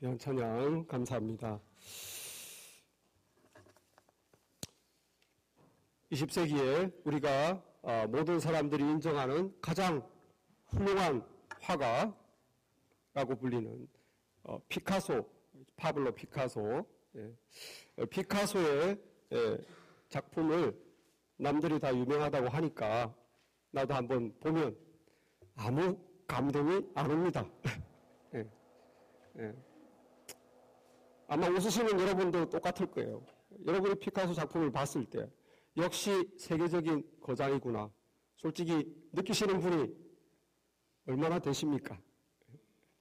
귀한 찬양 감사합니다. 20세기에 우리가 모든 사람들이 인정하는 가장 훌륭한 화가라고 불리는 피카소, 파블로 피카소. 피카소의 작품을 남들이 다 유명하다고 하니까 나도 한번 보면 아무 감동이 안 옵니다. 아마 웃으시는 여러분도 똑같을 거예요. 여러분이 피카소 작품을 봤을 때 역시 세계적인 거장이구나. 솔직히 느끼시는 분이 얼마나 되십니까?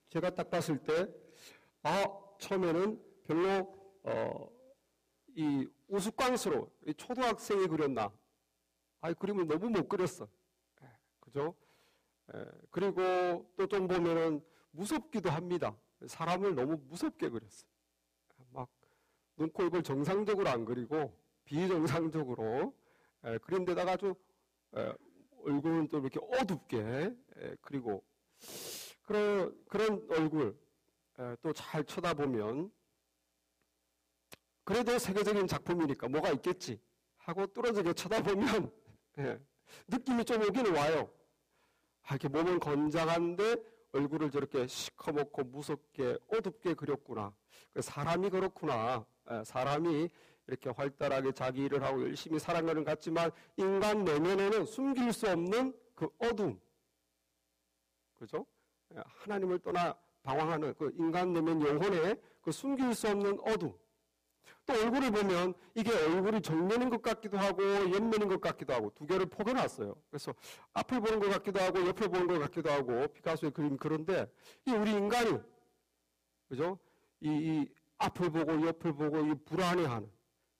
제가 딱 봤을 때 처음에는 별로 이 우스꽝스러워. 초등학생이 그렸나? 그림을 너무 못 그렸어. 그죠? 그리고 또 좀 보면은 무섭기도 합니다. 사람을 너무 무섭게 그렸어. 막 눈, 코, 입을 정상적으로 안 그리고 비정상적으로 그린 데다가 아주 얼굴은 또 이렇게 어둡게 그리고 그런 얼굴 또 잘 쳐다보면 그래도 세계적인 작품이니까 뭐가 있겠지 하고 뚫어지게 쳐다보면 느낌이 좀 오기는 와요. 이렇게 몸은 건장한데 얼굴을 저렇게 시커멓고 무섭게 어둡게 그렸구나. 사람이 그렇구나. 사람이 이렇게 활달하게 자기 일을 하고 열심히 살아가는 것 같지만 인간 내면에는 숨길 수 없는 그 어둠. 그죠? 하나님을 떠나 방황하는 그 인간 내면 영혼에 그 숨길 수 없는 어둠. 또 얼굴을 보면 이게 얼굴이 정면인 것 같기도 하고 옆면인 것 같기도 하고 두 개를 포개놨어요. 그래서 앞을 보는 것 같기도 하고 옆을 보는 것 같기도 하고 피카소의 그림 그런데 이 우리 인간이 그죠? 이 앞을 보고 옆을 보고 이 불안해하는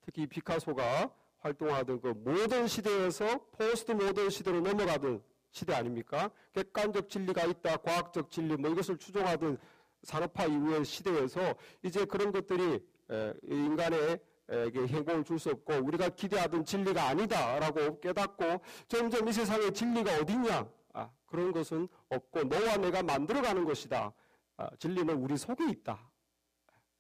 특히 이 피카소가 활동하던 그 모던 시대에서 포스트 모던 시대로 넘어가던 시대 아닙니까? 객관적 진리가 있다, 과학적 진리 뭐 이것을 추종하던 산업화 이후의 시대에서 이제 그런 것들이 인간에게 행복을 줄 수 없고 우리가 기대하던 진리가 아니다라고 깨닫고 점점 이 세상에 진리가 어디냐? 그런 것은 없고 너와 내가 만들어가는 것이다. 진리는 우리 속에 있다.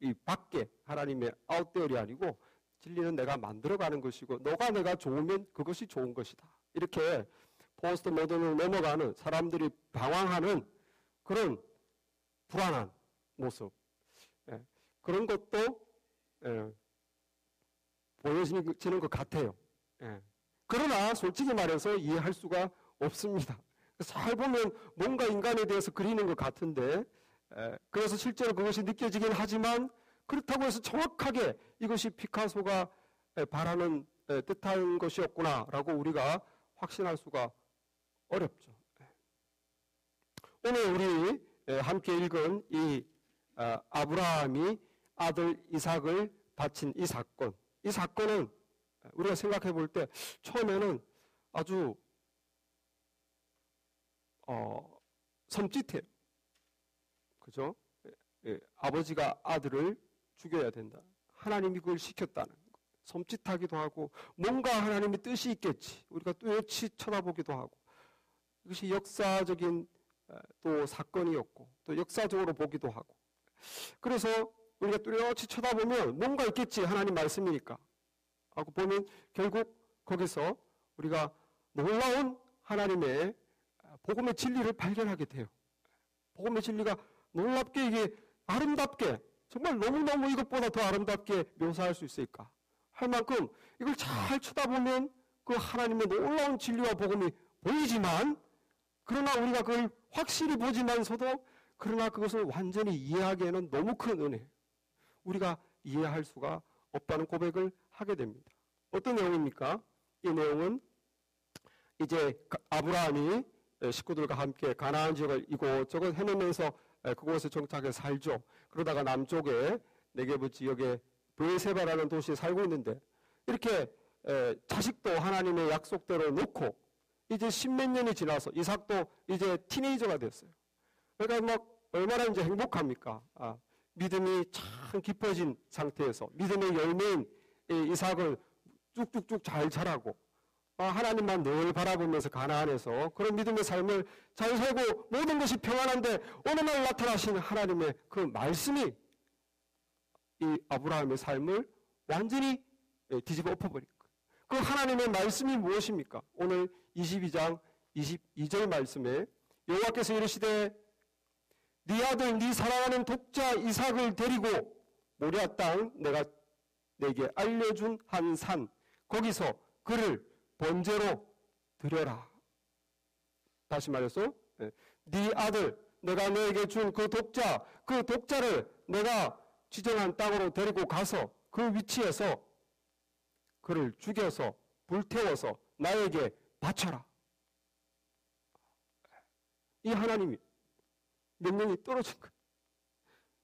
이 밖에 하나님의 아웃데어이 아니고 진리는 내가 만들어가는 것이고 너가 내가 좋으면 그것이 좋은 것이다. 이렇게 포스트 모던으로 넘어가는 사람들이 방황하는 그런 불안한 모습 그런 것도 보여지는 것 같아요. 그러나 솔직히 말해서 이해할 수가 없습니다. 잘 보면 뭔가 인간에 대해서 그리는 것 같은데 그래서 실제로 그것이 느껴지긴 하지만 그렇다고 해서 정확하게 이것이 피카소가 바라는 뜻한 것이었구나라고 우리가 확신할 수가 어렵죠. 오늘 우리 함께 읽은 이 아브라함이 아들 이삭을 바친 이 사건은 우리가 생각해 볼 때 처음에는 아주 섬찟해요. 그죠? 아버지가 아들을 죽여야 된다. 하나님이 그걸 시켰다는 거. 섬찟하기도 하고 뭔가 하나님의 뜻이 있겠지. 우리가 뚜렷이 쳐다보기도 하고 이것이 역사적인 또 사건이었고 또 역사적으로 보기도 하고 그래서 우리가 뚜렷이 쳐다보면 뭔가 있겠지 하나님 말씀이니까 하고 보면 결국 거기서 우리가 놀라운 하나님의 복음의 진리를 발견하게 돼요. 복음의 진리가 놀랍게 이게 아름답게 정말 너무너무 이것보다 더 아름답게 묘사할 수 있을까 할 만큼 이걸 잘 쳐다보면 그 하나님의 놀라운 진리와 복음이 보이지만 그러나 우리가 그걸 확실히 보지만서도 그러나 그것을 완전히 이해하기에는 너무 큰 은혜 우리가 이해할 수가 없다는 고백을 하게 됩니다. 어떤 내용입니까? 이 내용은 이제 아브라함이 식구들과 함께 가나안 지역을 이곳저곳 헤매면서 그곳에 정착해 살죠. 그러다가 남쪽에 네게브 지역에 브에세바라는 도시에 살고 있는데 이렇게 자식도 하나님의 약속대로 놓고 이제 십몇 년이 지나서 이삭도 이제 티네이저가 됐어요. 그러니까 막 얼마나 이제 행복합니까? 믿음이 참 깊어진 상태에서 믿음의 열매인 이삭을 쭉쭉쭉 잘 자라고 하나님만 늘 바라보면서 가나안에서 그런 믿음의 삶을 잘 살고 모든 것이 평안한데 어느 날 나타나신 하나님의 그 말씀이 이 아브라함의 삶을 완전히 뒤집어 엎어버린 거예요. 그 하나님의 말씀이 무엇입니까? 오늘 22장 22절 말씀에 여호와께서 이르시되 네 아들 네 사랑하는 독자 이삭을 데리고 모리아 땅 내가 내게 알려준 한 산 거기서 그를 번제로 드려라. 다시 말해서 네 아들 내가 너에게 준 그 독자를 내가 지정한 땅으로 데리고 가서 그 위치에서 그를 죽여서 불태워서 나에게 바쳐라. 이 하나님이 명령이 떨어진 거예요.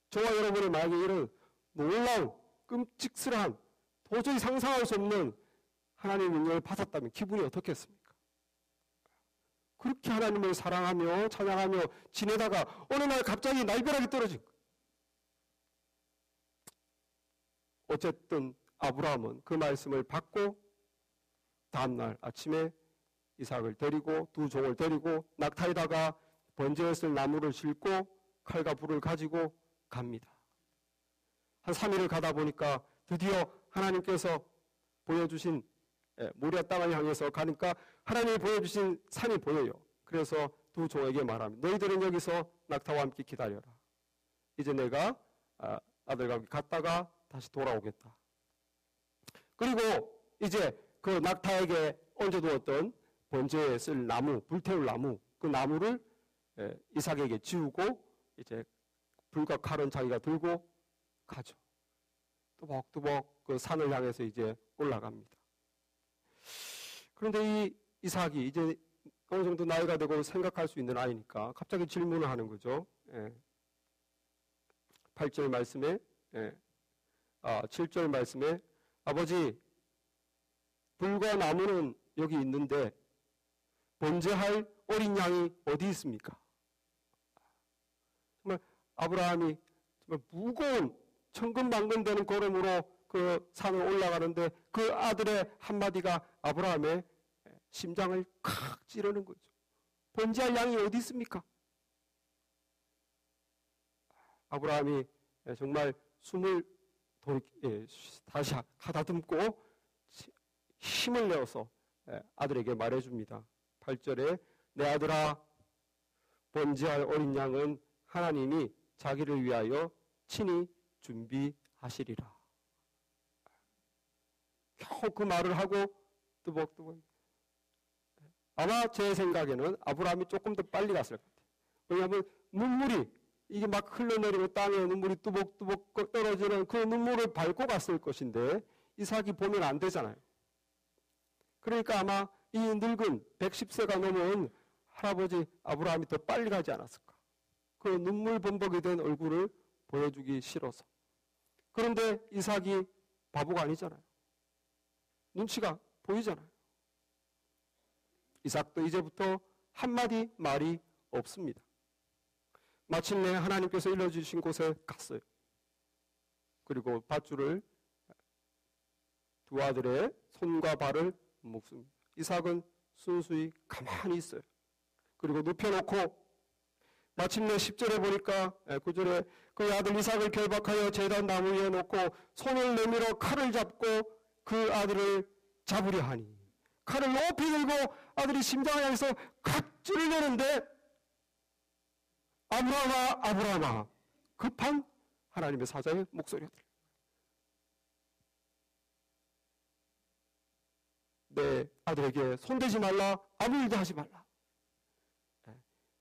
저와 여러분이 만약에 이런 놀라운 끔찍스러운 도저히 상상할 수 없는 하나님의 명령을 받았다면 기분이 어떻겠습니까? 그렇게 하나님을 사랑하며 찬양하며 지내다가 어느 날 갑자기 날벼락이 떨어진 거예요. 어쨌든 아브라함은 그 말씀을 받고 다음날 아침에 이삭을 데리고 두 종을 데리고 낙타에다가 번제에 쓸 나무를 싣고 칼과 불을 가지고 갑니다. 한 3일을 가다 보니까 드디어 하나님께서 보여주신 모리아 땅을 향해서 가니까 하나님이 보여주신 산이 보여요. 그래서 두 종에게 말합니다. 너희들은 여기서 낙타와 함께 기다려라. 이제 내가 아들과 함께 갔다가 다시 돌아오겠다. 그리고 이제 그 낙타에게 얹어두었던 번제에 쓸 나무, 불태울 나무, 그 나무를 이삭에게 지우고 이제 불과 칼은 자기가 들고 가죠. 또박또박 그 산을 향해서 이제 올라갑니다. 그런데 이 이삭이 이제 어느 정도 나이가 되고 생각할 수 있는 아이니까 갑자기 질문을 하는 거죠. 8절 말씀에 7절 말씀에 아버지 불과 나무는 여기 있는데 번제할 어린 양이 어디 있습니까? 정말 아브라함이 정말 무거운 천근만근되는 걸음으로 그 산을 올라가는데 그 아들의 한마디가 아브라함의 심장을 칵 찌르는 거죠. 번제할 양이 어디 있습니까? 아브라함이 정말 숨을 다시 가다듬고 힘을 내어서 아들에게 말해줍니다. 8절에 내 아들아 번제할 어린 양은 하나님이 자기를 위하여 친히 준비하시리라. 겨우 그 말을 하고 뜨벅뜨벅. 아마 제 생각에는 아브라함이 조금 더 빨리 갔을 것 같아요. 왜냐하면 눈물이 이게 막 흘러내리고 땅에 눈물이 뚜벅뚜벅 떨어지는 그 눈물을 밟고 갔을 것인데 이삭이 보면 안 되잖아요. 그러니까 아마 이 늙은 110세가 넘은 할아버지 아브라함이 더 빨리 가지 않았을까. 그 눈물 범벅이 된 얼굴을 보여주기 싫어서. 그런데 이삭이 바보가 아니잖아요. 눈치가 보이잖아요. 이삭도 이제부터 한마디 말이 없습니다. 마침내 하나님께서 일러주신 곳에 갔어요. 그리고 밧줄을 두 아들의 손과 발을 묶습니다. 이삭은 순수히 가만히 있어요. 그리고 눕혀놓고 마침내 10절에 보니까 9절에 그 아들 이삭을 결박하여 제단 나무 위에 놓고 손을 내밀어 칼을 잡고 그 아들을 잡으려 하니 칼을 높이 들고 아들이 심장을 향해서 칵 찌르려는데 아브라함아 아브라함아 급한 하나님의 사자의 목소리가 들려요. 내 아들에게 손대지 말라. 아무 일도 하지 말라.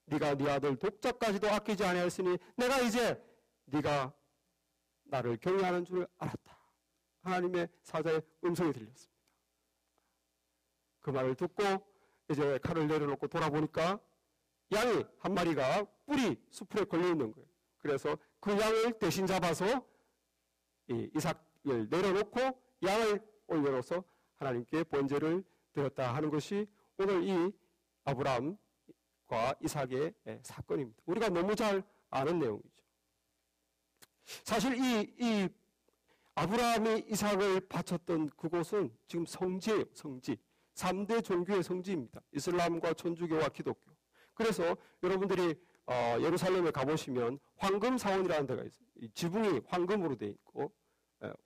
네가 네 아들 독자까지도 아끼지 아니하였으니 내가 이제 네가 나를 경외하는 줄 알았다. 하나님의 사자의 음성이 들렸습니다. 그 말을 듣고 이제 칼을 내려놓고 돌아보니까 양이 한 마리가 뿔이 수풀에 걸려 있는 거예요. 그래서 그 양을 대신 잡아서 이삭을 내려놓고 양을 올려놓아서 하나님께 번제를 드렸다 하는 것이 오늘 이 아브라함과 이삭의 사건입니다. 우리가 너무 잘 아는 내용이죠. 사실 이 아브라함이 이삭을 바쳤던 그곳은 지금 성지예요. 성지. 3대 종교의 성지입니다. 이슬람과 천주교와 기독교. 그래서 여러분들이 예루살렘에 가보시면 황금 사원이라는 데가 있어요. 이 지붕이 황금으로 되어 있고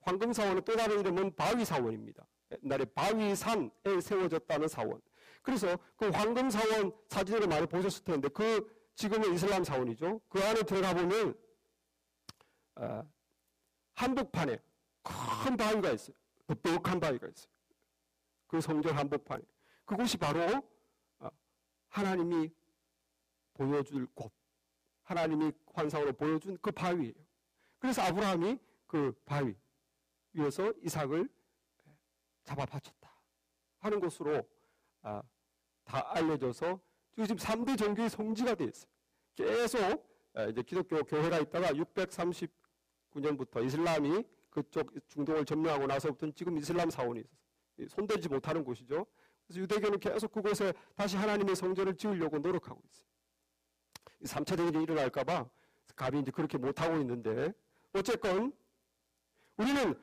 황금사원은 또 다른 이름은 바위사원입니다. 옛날에 바위산에 세워졌다는 사원. 그래서 그 황금사원 사진을 많이 보셨을 텐데 지금은 이슬람 사원이죠. 그 안에 들어가 보면 한복판에 큰 바위가 있어요. 뻑뻑한 바위가 있어요. 그 성전 한복판에. 그곳이 바로 하나님이 보여줄 곳, 하나님이 환상으로 보여준 그 바위예요. 그래서 아브라함이 그 바위 위에서 이삭을 잡아 바쳤다 하는 것으로 다 알려져서 지금 3대 종교의 성지가 되어 있어요. 계속 이제 기독교 교회가 있다가 639년부터 이슬람이 그쪽 중동을 점령하고 나서부터는 지금 이슬람 사원이 있어서 손대지 못하는 곳이죠. 그래서 유대교는 계속 그곳에 다시 하나님의 성전을 지으려고 노력하고 있어요. 3차 대전이 일어날까봐 감히 이제 그렇게 못하고 있는데, 어쨌건 우리는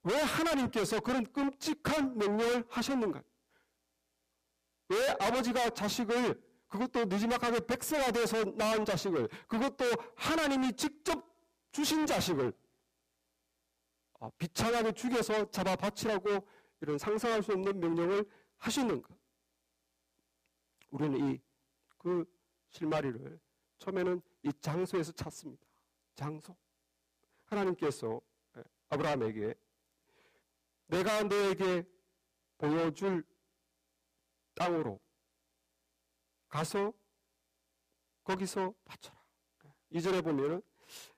왜 하나님께서 그런 끔찍한 명령을 하셨는가? 왜 아버지가 자식을, 그것도 느지막하게 백세가 돼서 낳은 자식을, 그것도 하나님이 직접 주신 자식을 비참하게 죽여서 잡아 바치라고 이런 상상할 수 없는 명령을 하시는가? 우리는 그 실마리를 처음에는 이 장소에서 찾습니다. 장소. 하나님께서 아브라함에게 내가 너에게 보여줄 땅으로 가서 거기서 바쳐라. 이전에 보면은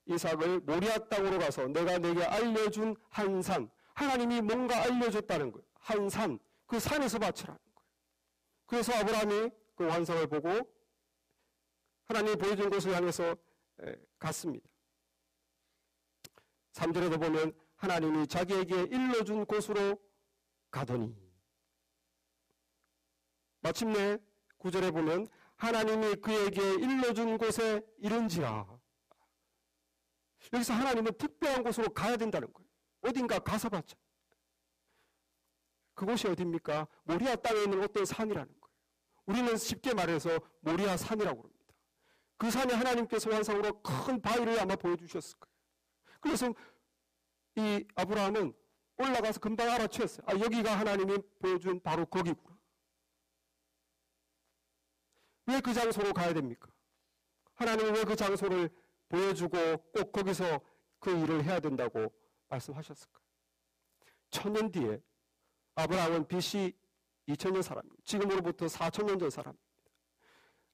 이삭을 모리아 땅으로 가서 내가 내게 알려준 한 산, 하나님이 뭔가 알려줬다는 거예요. 한 산, 그 산에서 바치라는 거예요. 그래서 아브라함이 그 환상을 보고 하나님이 보여준 곳을 향해서 갔습니다. 3절에도 보면 하나님이 자기에게 일러준 곳으로 가더니, 마침내 9절에 보면 하나님이 그에게 일러준 곳에 이른지라. 여기서 하나님은 특별한 곳으로 가야 된다는 거예요. 어딘가 가서 바쳐. 그곳이 어디입니까? 모리아 땅에 있는 어떤 산이라는 거예요. 우리는 쉽게 말해서 모리아 산이라고 합니다. 그 산에 하나님께서 환상으로 큰 바위를 아마 보여주셨을 거예요. 그래서 이 아브라함은 올라가서 금방 알아챘어요. 여기가 하나님이 보여준 바로 거기구나. 왜 그 장소로 가야 됩니까? 하나님은 왜 그 장소를 보여주고 꼭 거기서 그 일을 해야 된다고 말씀하셨을까요? 1000년 뒤에, 아브라함은 BC 2000년 사람입니다. 지금으로부터 4000년 전 사람입니다.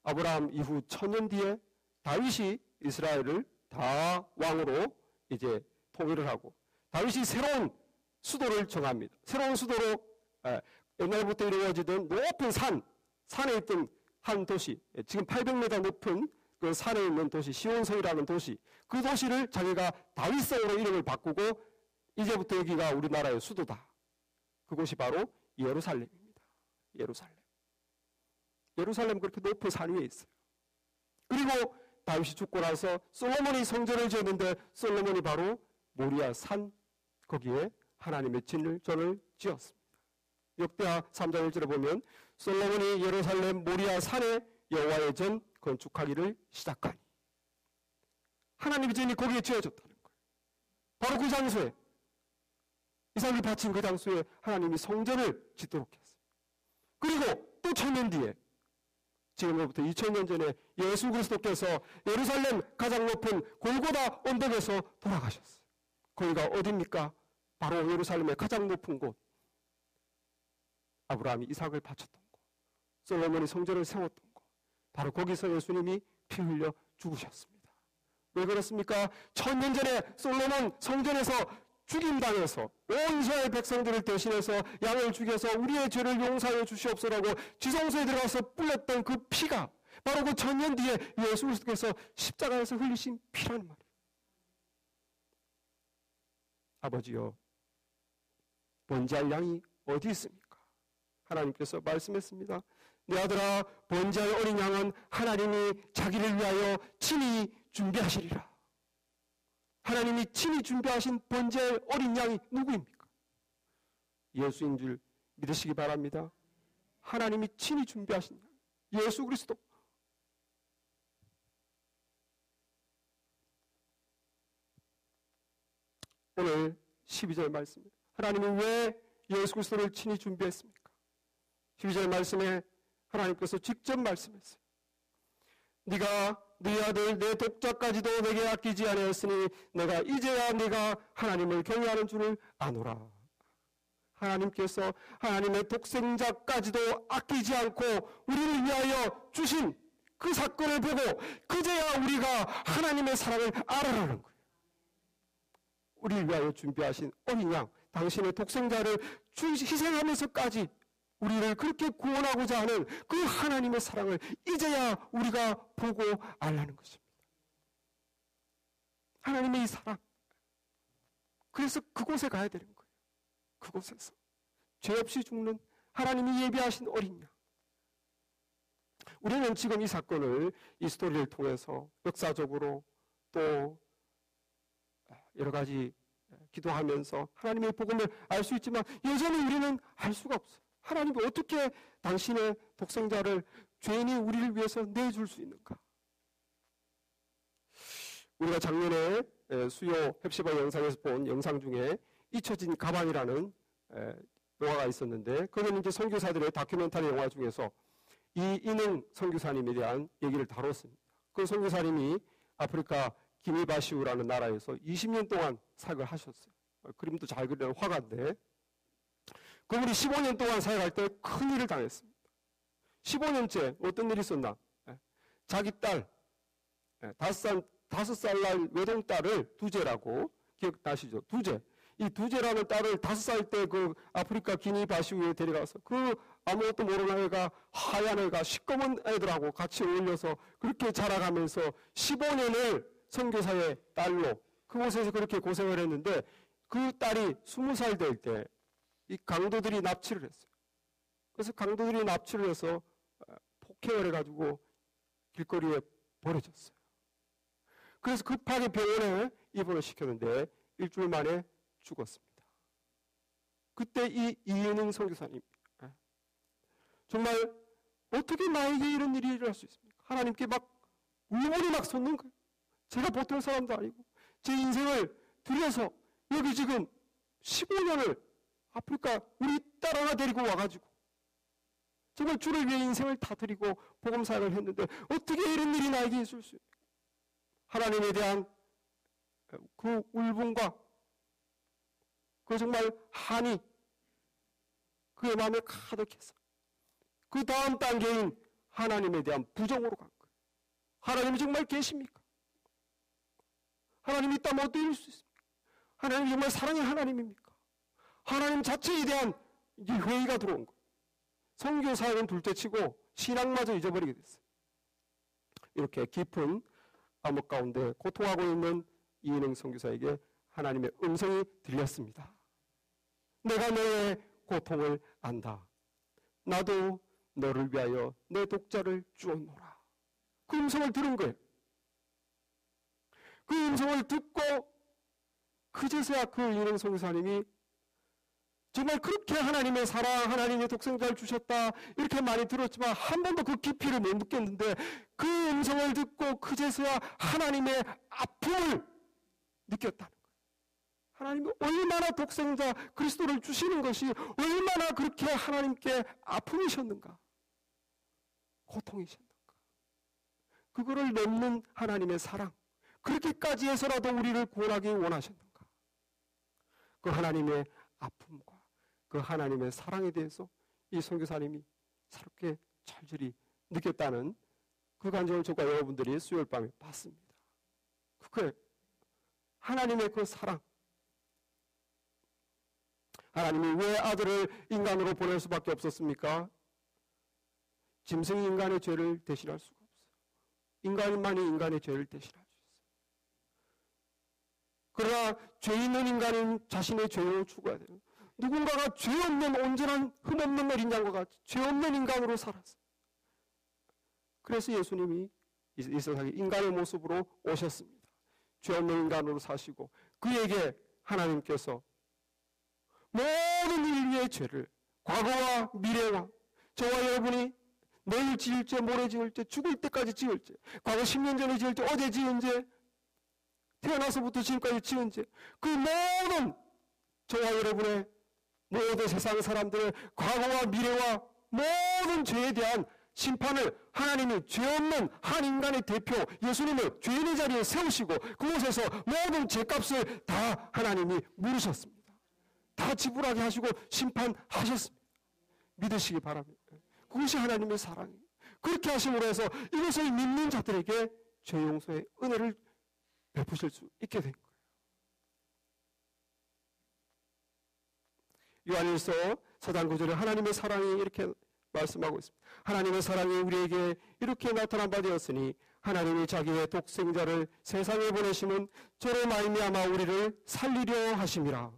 아브라함 이후 1000년 뒤에 다윗이 이스라엘을 다 왕으로 이제 통일을 하고, 다윗이 새로운 수도를 정합니다. 새로운 수도로 옛날부터 이루어지던 높은 산에 있던 한 도시, 지금 800m 높은 그 산에 있는 도시 시온성이라는 도시, 그 도시를 자기가 다윗성으로 이름을 바꾸고 이제부터 여기가 우리나라의 수도다. 그곳이 바로 예루살렘입니다. 예루살렘 그렇게 높은 산 위에 있어요. 그리고 다윗이 죽고 나서 솔로몬이 성전을 지었는데 솔로몬이 바로 모리아 산 거기에 하나님의 전을 지었습니다. 역대하 3장 1절에 보면 솔로몬이 예루살렘 모리아 산에 여호와의 전 건축하기를 시작하니, 하나님의 전이 거기에 지어졌다는 거예요. 바로 그 장소에, 이삭이 바친 그 장소에 하나님이 성전을 짓도록 했어요. 그리고 또 1000년 뒤에, 지금으로부터 2000년 전에 예수 그리스도께서 예루살렘 가장 높은 골고다 언덕에서 돌아가셨어요. 거기가 어디입니까? 바로 예루살렘의 가장 높은 곳, 아브라함이 이삭을 바쳤던 곳, 솔로몬이 성전을 세웠던 곳, 바로 거기서 예수님이 피 흘려 죽으셨습니다. 왜 그렇습니까? 1000년 전에 솔로몬 성전에서 죽임당해서 온 이스라엘 백성들을 대신해서 양을 죽여서 우리의 죄를 용서하여 주시옵소라고 지성소에 들어가서 뿌렸던 그 피가 바로 그 1000년 뒤에 예수 그리스도께서 십자가에서 흘리신 피라는 말이에요. 아버지여, 번제할 양이 어디 있습니까? 하나님께서 말씀했습니다. 내 아들아, 번제할 어린 양은 하나님이 자기를 위하여 친히 준비하시리라. 하나님이 친히 준비하신 번제할 어린 양이 누구입니까? 예수인 줄 믿으시기 바랍니다. 하나님이 친히 준비하신 양, 예수 그리스도. 오늘 12절 말씀. 하나님이 왜 예수 그리스도를 친히 준비했습니까? 12절 말씀에 하나님께서 직접 말씀했어요. 네가 네 아들 내 독자까지도 내게 아끼지 아니하였으니 내가 이제야 네가 하나님을 경외하는 줄을 아노라. 하나님께서 하나님의 독생자까지도 아끼지 않고 우리를 위하여 주신 그 사건을 보고 그제야 우리가 하나님의 사랑을 알아라는 거예요. 우리를 위하여 준비하신 어린 양, 당신의 독생자를 희생하면서까지 우리를 그렇게 구원하고자 하는 그 하나님의 사랑을 이제야 우리가 보고 알라는 것입니다. 하나님의 이 사랑. 그래서 그곳에 가야 되는 거예요. 그곳에서 죄 없이 죽는 하나님이 예비하신 어린 양. 우리는 지금 이 사건을, 이 스토리를 통해서 역사적으로 또 여러 가지 기도하면서 하나님의 복음을 알 수 있지만 여전히 우리는 알 수가 없어요. 하나님이 어떻게 당신의 독생자를 죄인이 우리를 위해서 내줄 수 있는가? 우리가 작년에 수요 헵시바 영상에서 본 영상 중에 잊혀진 가방이라는 영화가 있었는데, 그건 이제 선교사들의 다큐멘터리 영화 중에서 이인흥 선교사님에 대한 얘기를 다뤘습니다. 그 선교사님이 아프리카 기니바시우라는 나라에서 20년 동안 사역을 하셨어요. 그림도 잘 그리는 화가인데, 그분이 15년 동안 사역할 때 큰 일을 당했습니다. 15년째 어떤 일이 있었나? 자기 딸, 5살 날 외동딸을 두제라고, 기억나시죠? 두제. 이 두제라는 딸을 5살 때 그 아프리카 기니바시우에 데려가서 그 아무것도 모르는 애가, 하얀 애가 시꺼먼 애들하고 같이 어울려서 그렇게 자라가면서 15년을 선교사의 딸로 그곳에서 그렇게 고생을 했는데, 그 딸이 20살 될 때 이 강도들이 납치를 했어요. 그래서 강도들이 납치를 해서 폭행을 해가지고 길거리에 버려졌어요. 그래서 급하게 병원에 입원을 시켰는데 일주일 만에 죽었습니다. 그때 이 이은흥 선교사님, 정말 어떻게 나에게 이런 일이 일어날 수 있습니까? 하나님께 막 울분이 막 솟는 거예요. 제가 보통 사람도 아니고 제 인생을 들여서 여기 지금 15년을 아프리카 우리 딸 하나 데리고 와가지고 정말 주를 위해 인생을 다 드리고 복음 사역을 했는데 어떻게 이런 일이 나에게 있을 수 있습니까? 하나님에 대한 그 울분과 그 정말 한이 그의 마음에 가득해서 그 다음 단계인 하나님에 대한 부정으로 간 거예요. 하나님이 정말 계십니까? 하나님이 있다면 어떻게 이럴 수 있습니까? 하나님이 정말 사랑의 하나님입니까? 하나님 자체에 대한 회의가 들어온 거예요. 선교 사역은 둘째치고 신앙마저 잊어버리게 됐어요. 이렇게 깊은 암흑 가운데 고통하고 있는 이인흥 선교사에게 하나님의 음성이 들렸습니다. 내가 너의 고통을 안다. 나도 너를 위하여 내 독자를 주었노라. 그 음성을 들은 거예요. 그 음성을 듣고 그제서야 그 이인흥 선교사님이 정말 그렇게 하나님의 사랑, 하나님의 독생자를 주셨다 이렇게 많이 들었지만 한 번도 그 깊이를 못 느꼈는데 그 음성을 듣고 그제서야 하나님의 아픔을 느꼈다는 거예요. 하나님이 얼마나 독생자 그리스도를 주시는 것이 얼마나 그렇게 하나님께 아픔이셨는가, 고통이셨는가, 그거를 넘는 하나님의 사랑, 그렇게까지 해서라도 우리를 구원하기 원하셨는가, 그 하나님의 아픔과 그 하나님의 사랑에 대해서 이 선교사님이 새롭게 절절히 느꼈다는 그 감정을 저와 여러분들이 수요일 밤에 봤습니다. 그게 하나님의 그 사랑. 하나님이 왜 아들을 인간으로 보낼 수밖에 없었습니까? 짐승이 인간의 죄를 대신할 수가 없어요. 인간만이 인간의 죄를 대신할 수 있어요. 그러나 죄 있는 인간은 자신의 죄로 죽어야 돼요. 누군가가 죄 없는 온전한 흠없는 어린 양과 같이 죄 없는 인간으로 살았어요. 그래서 예수님이 이 세상에 인간의 모습으로 오셨습니다. 죄 없는 인간으로 사시고 그에게 하나님께서 모든 인류의 죄를, 과거와 미래와 저와 여러분이 내일 지을 죄, 모레 지을 죄, 죽을 때까지 지을 죄, 과거 10년 전에 지을 죄, 어제 지은 죄, 태어나서부터 지금까지 지은 죄, 그 모든 저와 여러분의 모든 세상 사람들의 과거와 미래와 모든 죄에 대한 심판을 하나님이 죄 없는 한 인간의 대표 예수님을 죄인의 자리에 세우시고 그곳에서 모든 죄값을 다 하나님이 물으셨습니다. 다 지불하게 하시고 심판하셨습니다. 믿으시기 바랍니다. 그것이 하나님의 사랑이에요. 그렇게 하심으로 해서 이것을 믿는 자들에게 죄 용서의 은혜를 베푸실 수 있게 된 거예요. 요한일서 4장 9절에 하나님의 사랑이 이렇게 말씀하고 있습니다. 하나님의 사랑이 우리에게 이렇게 나타난 바 되었으니 하나님이 자기의 독생자를 세상에 보내심은 저로 말미암아 우리를 살리려 하심이라.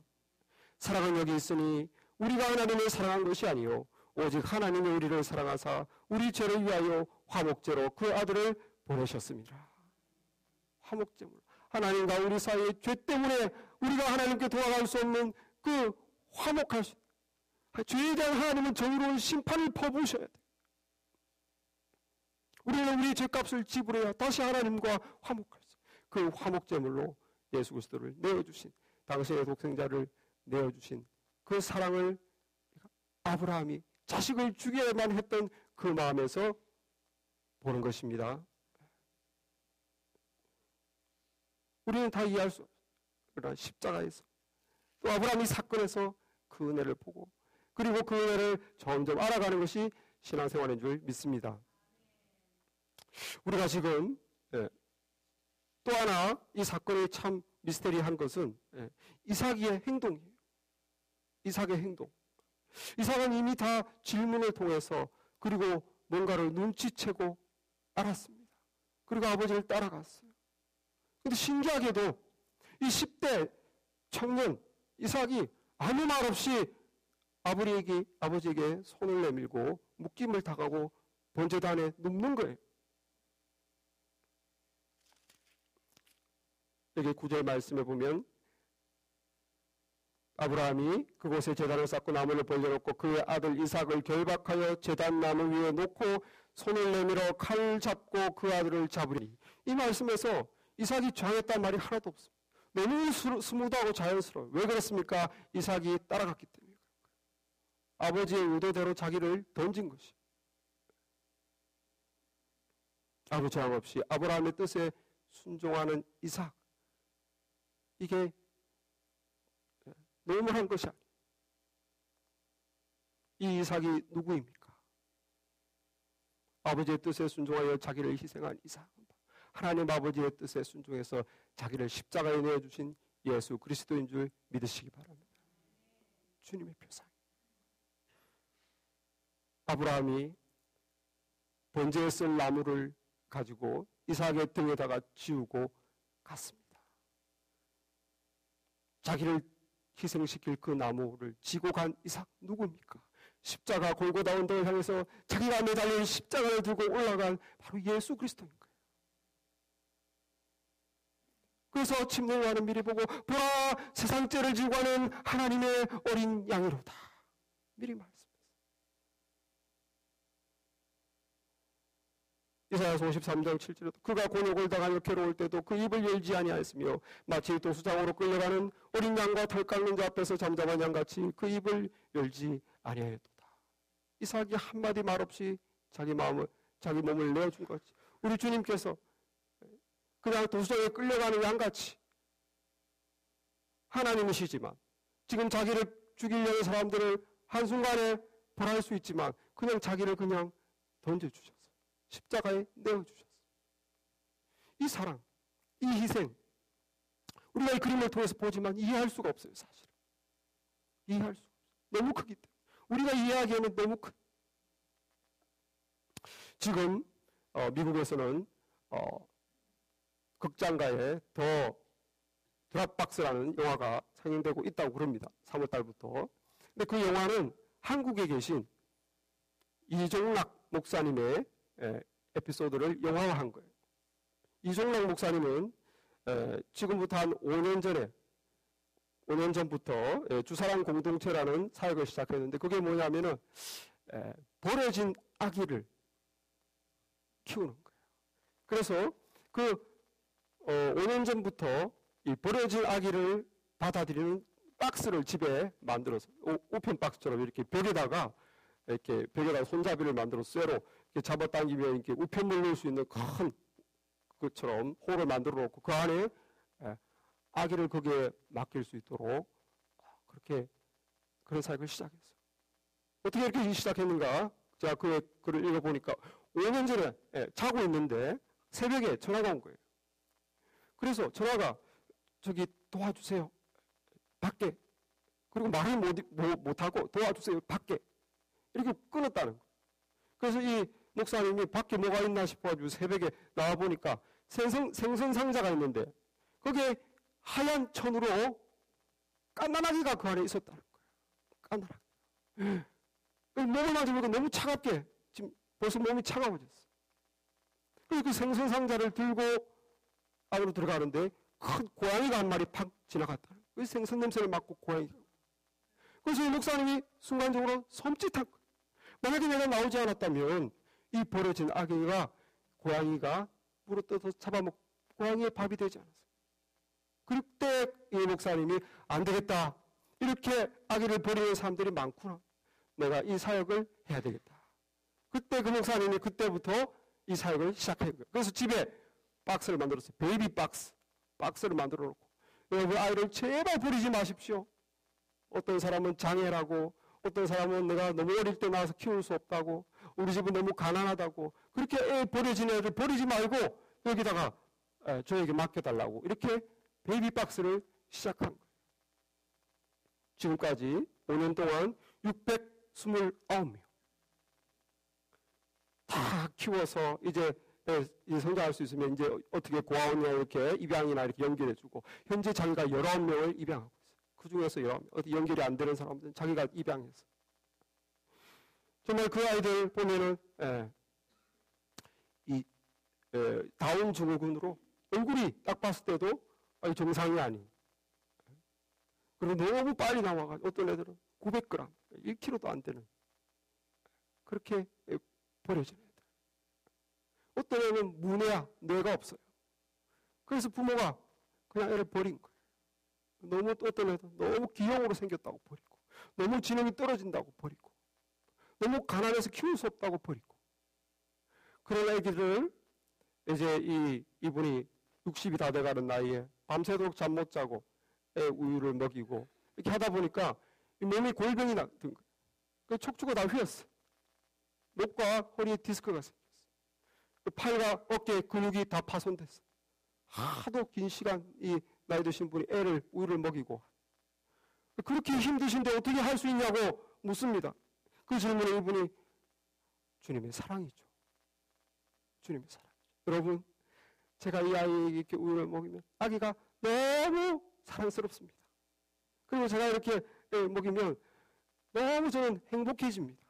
사랑은 여기 있으니 우리가 하나님을 사랑한 것이 아니요 오직 하나님이 우리를 사랑하사 우리 죄를 위하여 화목제로 그 아들을 보내셨습니다. 화목제물. 하나님과 우리 사이의 죄 때문에 우리가 하나님께 돌아갈 수 없는 그 화목할 수, 죄에 대한 하나님은 정의로운 심판을 퍼부으셔야 돼요. 우리는 우리 죄값을 지불해야 다시 하나님과 화목할 수, 그 화목제물로 예수 그리스도를 내어주신, 당신의 독생자를 내어주신 그 사랑을 아브라함이 자식을 죽여야만 했던 그 마음에서 보는 것입니다. 우리는 다 이해할 수 없어요. 그러나 십자가에서 또 아브라함이 사건에서 그 은혜를 보고 그리고 그 은혜를 점점 알아가는 것이 신앙생활인 줄 믿습니다. 우리가 지금 또 하나 이 사건이 참 미스테리한 것은 이삭의 행동이에요. 이삭의 행동. 이삭은 이미 다 질문을 통해서 그리고 뭔가를 눈치채고 알았습니다. 그리고 아버지를 따라갔어요. 근데 신기하게도 이 10대 청년 이삭이 아무 말 없이 아버지에게 손을 내밀고 묶임을 당하고 번제단에 눕는 거예요. 여기 9절 말씀에 보면 아브라함이 그곳에 제단을 쌓고 나무를 벌려놓고 그의 아들 이삭을 결박하여 제단 나무 위에 놓고 손을 내밀어 칼 잡고 그 아들을 잡으리니, 이 말씀에서 이삭이 저항했단 말이 하나도 없습니다. 너무 스무드하고 자연스러워요. 왜 그렇습니까? 이삭이 따라갔기 때문에. 아버지의 의도대로 자기를 던진 것이. 아무 저항 없이 아브라함의 뜻에 순종하는 이삭. 이게 너무한 것이 아니에요. 이 이삭이 누구입니까? 아버지의 뜻에 순종하여 자기를 희생한 이삭. 하나님 아버지의 뜻에 순종해서 자기를 십자가에 내어주신 예수 그리스도인 줄 믿으시기 바랍니다. 주님의 표상. 아브라함이 번제에 쓸 나무를 가지고 이삭의 등에다가 지우고 갔습니다. 자기를 희생시킬 그 나무를 지고 간 이삭 누구입니까? 십자가 골고다 언덕을 향해서 자기가 매달린 십자가를 들고 올라간 바로 예수 그리스도인 거예요. 그래서 침례요한은 미리 보고 보라 세상 죄를 지고 가는 하나님의 어린 양이로다. 미리 말씀했어요. 이사야서 53장 7절에도 그가 곤욕을 당하여 괴로울 때도 그 입을 열지 아니하였으며 마치 도수장으로 끌려가는 어린 양과 털 깎는 자 앞에서 잠잠한 양같이 그 입을 열지 아니하였도다. 이삭이 한마디 말 없이 자기 몸을 내어준 거지. 우리 주님께서 그냥 도수장에 끌려가는 양같이 하나님이시지만 지금 자기를 죽이려는 사람들을 한순간에 벌할 수 있지만 그냥 자기를 그냥 던져주셨어요. 십자가에 내어주셨어요. 이 사랑, 이 희생, 우리가 이 그림을 통해서 보지만 이해할 수가 없어요. 사실은 이해할 수가 없어요. 너무 크기 때문에 우리가 이해하기에는 너무 큰. 지금 미국에서는 극장가에 더 드랍박스라는 영화가 상영되고 있다고 그럽니다. 3월 달부터. 근데 그 영화는 한국에 계신 이종락 목사님의 에피소드를 영화화한 거예요. 이종락 목사님은 지금부터 한 5년 전부터 주사랑 공동체라는 사역을 시작했는데 그게 뭐냐면은 버려진 아기를 키우는 거예요. 그래서 그 5년 전부터 이 버려진 아기를 받아들이는 박스를 집에 만들어서 우편 박스처럼 이렇게 벽에다가 손잡이를 만들어 쇠로 이렇게 잡아당기면 이렇게 우편물 넣을 수 있는 큰 것처럼 홀을 만들어 놓고 그 안에 아기를 거기에 맡길 수 있도록 그렇게 그런 사역을 시작했어요. 어떻게 이렇게 시작했는가? 제가 그 글을 읽어보니까 5년 전에 자고 있는데 새벽에 전화가 온 거예요. 그래서 전화가 저기 도와주세요. 밖에. 그리고 말을 못하고 도와주세요. 밖에. 이렇게 끊었다는 거예요. 그래서 이 목사님이 밖에 뭐가 있나 싶어가지고 새벽에 나와보니까 생선상자가 있는데 거기에 하얀 천으로 깐난아기가 그 안에 있었다는 거예요. 깐난아기. 몸을 만져보니까 너무 차갑게 지금 벌써 몸이 차가워졌어. 그래서 그 생선상자를 들고 안으로 들어가는데 큰 고양이가 한 마리 팍 지나갔다는 거예요. 그 생선 냄새를 맡고 고양이가. 그래서 이 목사님이 순간적으로 섬찟한 거예요. 만약에 내가 나오지 않았다면 이 버려진 아기가 고양이가 물어뜯어서 잡아먹고 고양이의 밥이 되지 않았어요. 그때 이 목사님이 안 되겠다. 이렇게 아기를 버리는 사람들이 많구나. 내가 이 사역을 해야 되겠다. 그때 그 목사님이 그때부터 이 사역을 시작한 거예요. 그래서 집에 박스를 만들었어요. 베이비 박스를 만들어 놓고 여러분 아이를 제발 버리지 마십시오. 어떤 사람은 장애라고 어떤 사람은 내가 너무 어릴 때 나와서 키울 수 없다고 우리 집은 너무 가난하다고 그렇게 버려진 애들 버리지 말고 여기다가 저에게 맡겨달라고 이렇게 베이비 박스를 시작한 거예요. 지금까지 5년 동안 629명 다 키워서 이제 성장할 수 있으면 이제 어떻게 고아원이나 이렇게 입양이나 이렇게 연결해주고 현재 자기가 19명을 입양하고 있어요. 그 중에서 19명 어디 연결이 안 되는 사람들은 자기가 입양해서 정말 그 아이들 보면은 다운 증후군으로 얼굴이 딱 봤을 때도 정상이 아닌 그리고 너무 빨리 나와가지고 어떤 애들은 900g 1kg도 안 되는 그렇게 버려진 애들. 어떤 애는 문해야 뇌가 없어요. 그래서 부모가 그냥 애를 버린 거예요. 너무 어떤 애는 너무 기형으로 생겼다고 버리고 너무 지능이 떨어진다고 버리고 너무 가난해서 키울 수 없다고 버리고 그런 애기들을 이제 이분이 60이 다 돼가는 나이에 밤새도록 잠 못 자고 애 우유를 먹이고 이렇게 하다 보니까 몸이 골병이 든 거예요. 그 척추가 다 휘었어. 목과 허리에 디스크가 생겼어. 팔과 어깨 근육이 다 파손됐어. 하도 긴 시간 이 나이 드신 분이 애를 우유를 먹이고 그렇게 힘드신데 어떻게 할 수 있냐고 묻습니다. 그 질문에 이분이 주님의 사랑이죠. 주님의 사랑이죠. 여러분 제가 이 아이에게 이렇게 우유를 먹이면 아기가 너무 사랑스럽습니다. 그리고 제가 이렇게 먹이면 너무 저는 행복해집니다.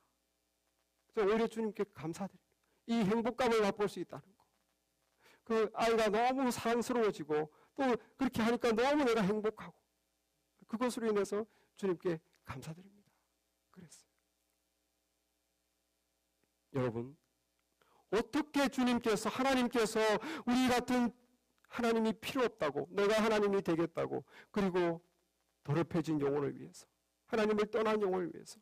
저는 오히려 주님께 감사드립니다. 이 행복감을 맛볼 수 있다는 거. 그 아이가 너무 사랑스러워지고 또 그렇게 하니까 너무 내가 행복하고 그것으로 인해서 주님께 감사드립니다. 그랬어요. 여러분 어떻게 주님께서 하나님께서 우리 같은 하나님이 필요 없다고 내가 하나님이 되겠다고 그리고 더럽혀진 영혼을 위해서 하나님을 떠난 영혼을 위해서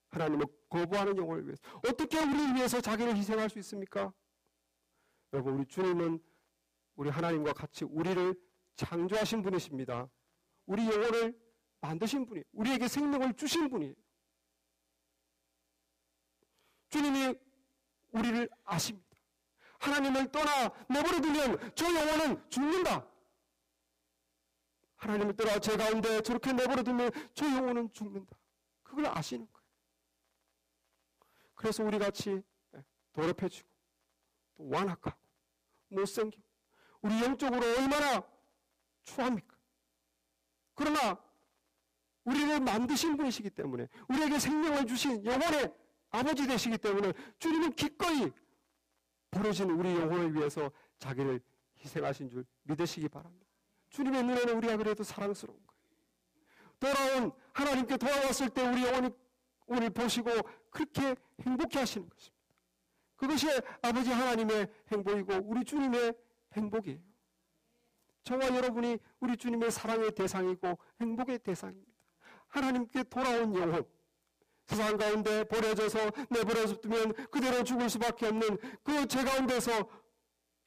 하나님을 거부하는 영혼을 위해서 어떻게 우리를 위해서 자기를 희생할 수 있습니까? 여러분 우리 주님은 우리 하나님과 같이 우리를 창조하신 분이십니다. 우리 영혼을 만드신 분이에요. 우리에게 생명을 주신 분이에요. 주님이 우리를 아십니다. 하나님을 떠나 내버려두면 저 영혼은 죽는다. 하나님을 떠나 제 가운데 저렇게 내버려두면 저 영혼은 죽는다. 그걸 아시는 거예요. 그래서 우리 같이 더럽혀지고 또 완악하고 못생기고 우리 영적으로 얼마나 추합니까? 그러나 우리를 만드신 분이시기 때문에 우리에게 생명을 주신 영혼의 아버지 되시기 때문에 주님은 기꺼이 버려진 우리 영혼을 위해서 자기를 희생하신 줄 믿으시기 바랍니다. 주님의 눈에는 우리가 그래도 사랑스러운 거예요. 돌아온 하나님께 돌아왔을 때 우리 영혼이 우리를 보시고 그렇게 행복해 하시는 것입니다. 그것이 아버지 하나님의 행복이고 우리 주님의 행복이에요. 저와 여러분이 우리 주님의 사랑의 대상이고 행복의 대상입니다. 하나님께 돌아온 영혼, 세상 가운데 버려져서 내버려져 두면 그대로 죽을 수밖에 없는 그 죄 가운데서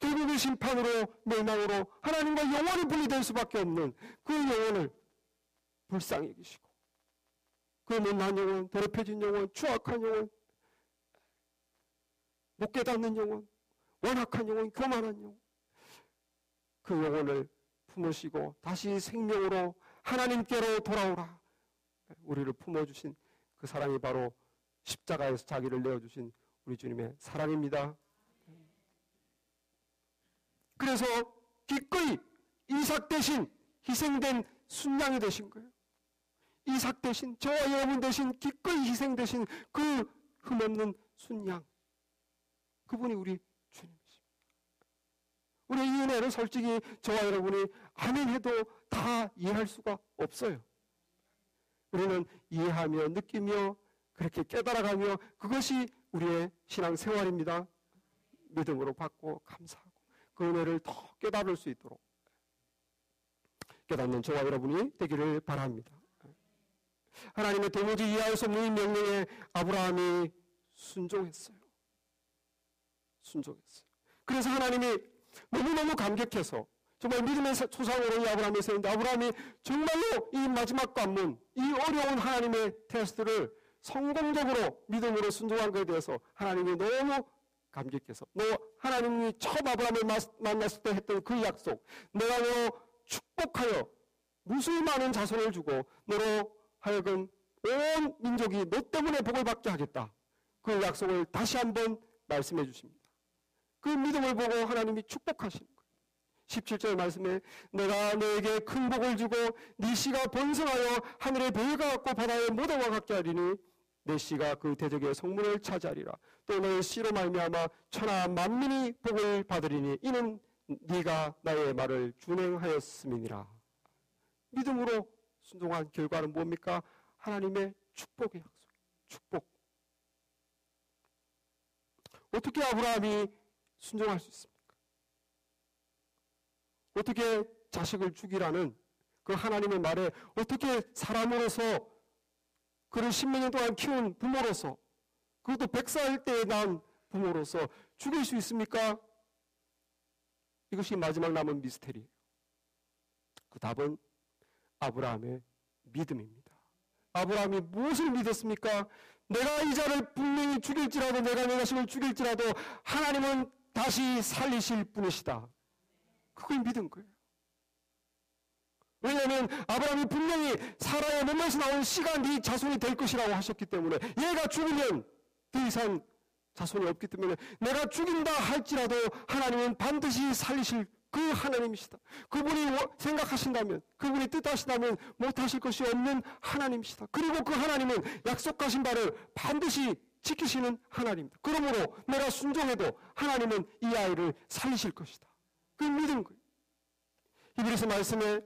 결국의 심판으로 멸망으로 하나님과 영원히 분리될 수밖에 없는 그 영혼을 불쌍히 여기시고, 그 못난 영혼, 더럽혀진 영혼, 추악한 영혼, 못 깨닫는 영혼, 완악한 영혼, 교만한 영혼, 그 영혼을 품으시고 다시 생명으로 하나님께로 돌아오라, 우리를 품어주신 그 사랑이 바로 십자가에서 자기를 내어주신 우리 주님의 사랑입니다. 그래서 기꺼이 이삭 대신 희생된 순양이 되신 거예요. 이삭 대신, 저와 여러분 대신 기꺼이 희생되신 그 흠없는 순양, 그분이 우리 주님이십니다. 우리의 이 은혜를 솔직히 저와 여러분이 아멘 해도 다 이해할 수가 없어요. 우리는 이해하며 느끼며 그렇게 깨달아가며 그것이 우리의 신앙생활입니다. 믿음으로 받고 감사하고 그 은혜를 더 깨달을 수 있도록 깨닫는 저와 여러분이 되기를 바랍니다. 하나님의 도무지 이해할 수 없는 명령에 아브라함이 순종했어요. 그래서 하나님이 너무너무 감격해서 정말 믿음의 소상으로 이 아브라함이 세웠는데, 아브라함이 정말로 이 마지막 관문, 이 어려운 하나님의 테스트를 성공적으로 믿음으로 순종한 것에 대해서 하나님이 너무 감격해서, 너 하나님이 처음 아브라함을 만났을 때 했던 그 약속, 내가 너 축복하여 무수히 많은 자손을 주고 너로 하여금 온 민족이 너 때문에 복을 받게 하겠다, 그 약속을 다시 한번 말씀해 주십니다. 그 믿음을 보고 하나님이 축복하시는 거예요. 17절 말씀에 내가 너에게 큰 복을 주고 네 씨가 번성하여 하늘의 별과 같고 바다의 모래와 같게 하리니 내 씨가 그 대적의 성문을 차지하리라. 또 너의 씨로 말미암아 천하 만민이 복을 받으리니 이는 네가 나의 말을 준행하였음이니라. 믿음으로 순종한 결과는 뭡니까? 하나님의 축복의 약속. 축복. 어떻게 아브라함이 순종할 수 있습니까? 어떻게 자식을 죽이라는 그 하나님의 말에 어떻게 사람으로서 그를 10몇 년 동안 키운 부모로서, 그것도 100살 때에 낳은 부모로서 죽일 수 있습니까? 이것이 마지막 남은 미스테리예요. 그 답은 아브라함의 믿음입니다. 아브라함이 무엇을 믿었습니까? 내가 이 자를 분명히 죽일지라도, 내가 내 자식을 죽일지라도 하나님은 다시 살리실 분이시다. 그걸 믿은 거예요. 왜냐하면 아브라함이 분명히 사라의 몸에서 나온 씨가 네 자손이 될 것이라고 하셨기 때문에, 얘가 죽으면 더 이상 자손이 없기 때문에 내가 죽인다 할지라도 하나님은 반드시 살리실 그 하나님이시다. 그분이 생각하신다면, 그분이 뜻하신다면 못하실 것이 없는 하나님이시다. 그리고 그 하나님은 약속하신 바를 반드시 지키시는 하나님입니다. 그러므로 내가 순종해도 하나님은 이 아이를 살리실 것이다. 그 믿은 거예요. 히브리서 말씀에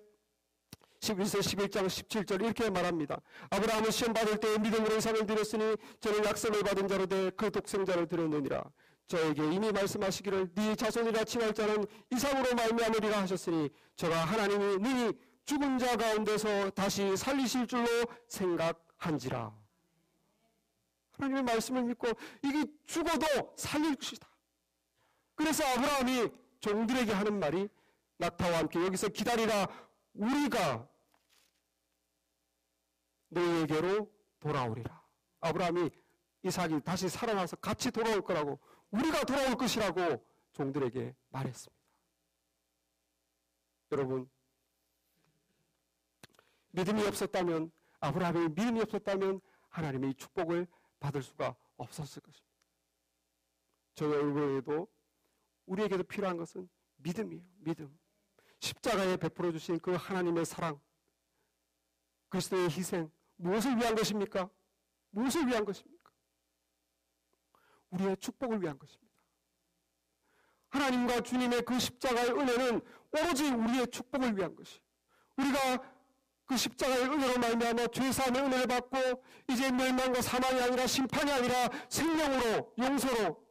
11장 17절 이렇게 말합니다. 아브라함은 시험 받을 때에 믿음으로 이삭을 드렸으니 저는 약속을 받은 자로 돼 그 독생자를 드렸느니라. 저에게 이미 말씀하시기를 네 자손이라 칭할 자는 이삭으로 말미암으리라 하셨으니 저가 하나님이 능히 죽은 자 가운데서 다시 살리실 줄로 생각한지라. 하나님의 말씀을 믿고 이게 죽어도 살릴 것이다. 그래서 아브라함이 종들에게 하는 말이 낙타와 함께 여기서 기다리라, 우리가 너희에게로 돌아오리라. 아브라함이 이삭이 다시 살아나서 같이 돌아올 거라고, 우리가 돌아올 것이라고 종들에게 말했습니다. 여러분, 믿음이 없었다면, 아브라함의 믿음이 없었다면 하나님의 축복을 받을 수가 없었을 것입니다. 저희 얼굴에도 우리에게도 필요한 것은 믿음이에요. 믿음. 십자가에 베풀어 주신 그 하나님의 사랑, 그리스도의 희생, 무엇을 위한 것입니까? 무엇을 위한 것입니까? 우리의 축복을 위한 것입니다. 하나님과 주님의 그 십자가의 은혜는 오로지 우리의 축복을 위한 것이에요. 우리가 그 십자가의 은혜로 말미암아 죄사함의 은혜를 받고 이제 멸망과 사망이 아니라 심판이 아니라 생명으로, 용서로,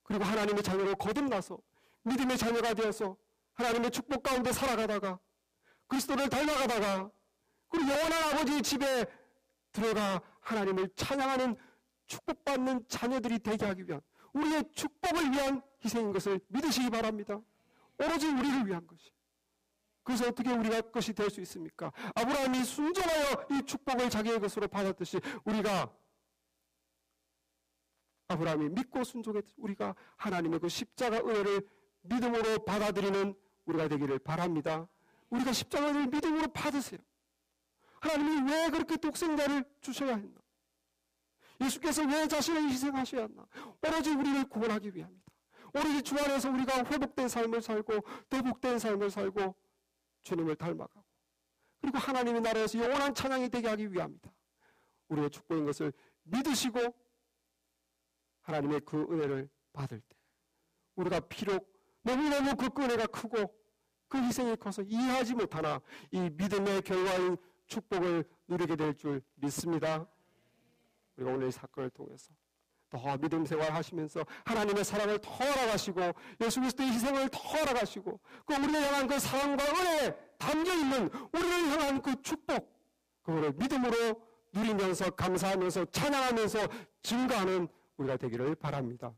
그리고 하나님의 자녀로 거듭나서 믿음의 자녀가 되어서 하나님의 축복 가운데 살아가다가 그리스도를 닮아가다가 그리고 영원한 아버지의 집에 들어가 하나님을 찬양하는 축복받는 자녀들이 되게 하기 위한 우리의 축복을 위한 희생인 것을 믿으시기 바랍니다. 오로지 우리를 위한 것이. 그래서 어떻게 우리가 것이 될 수 있습니까? 아브라함이 순종하여 이 축복을 자기의 것으로 받았듯이 우리가 아브라함이 믿고 순종했듯이 우리가 하나님의 그 십자가 은혜를 믿음으로 받아들이는 우리가 되기를 바랍니다. 우리가 십자가를 믿음으로 받으세요. 하나님이 왜 그렇게 독생자를 주셔야 했나? 예수께서 왜 자신을 희생하셔야 했나? 오로지 우리를 구원하기 위함이다. 오로지 주 안에서 우리가 회복된 삶을 살고 대복된 삶을 살고 주님을 닮아가고 그리고 하나님의 나라에서 영원한 찬양이 되게 하기 위함이다. 우리의 축복인 것을 믿으시고 하나님의 그 은혜를 받을 때 우리가 비록 너무너무 그 은혜가 크고 그 희생이 커서 이해하지 못하나 이 믿음의 결과인 축복을 누리게 될 줄 믿습니다. 우리가 오늘 이 사건을 통해서 더 믿음 생활 하시면서 하나님의 사랑을 더 알아가시고 예수 그리스도의 희생을 더 알아가시고 그 우리를 향한 그 사랑과 은혜에 담겨있는 우리를 향한 그 축복 그거를 믿음으로 누리면서 감사하면서 찬양하면서 증거하는 우리가 되기를 바랍니다.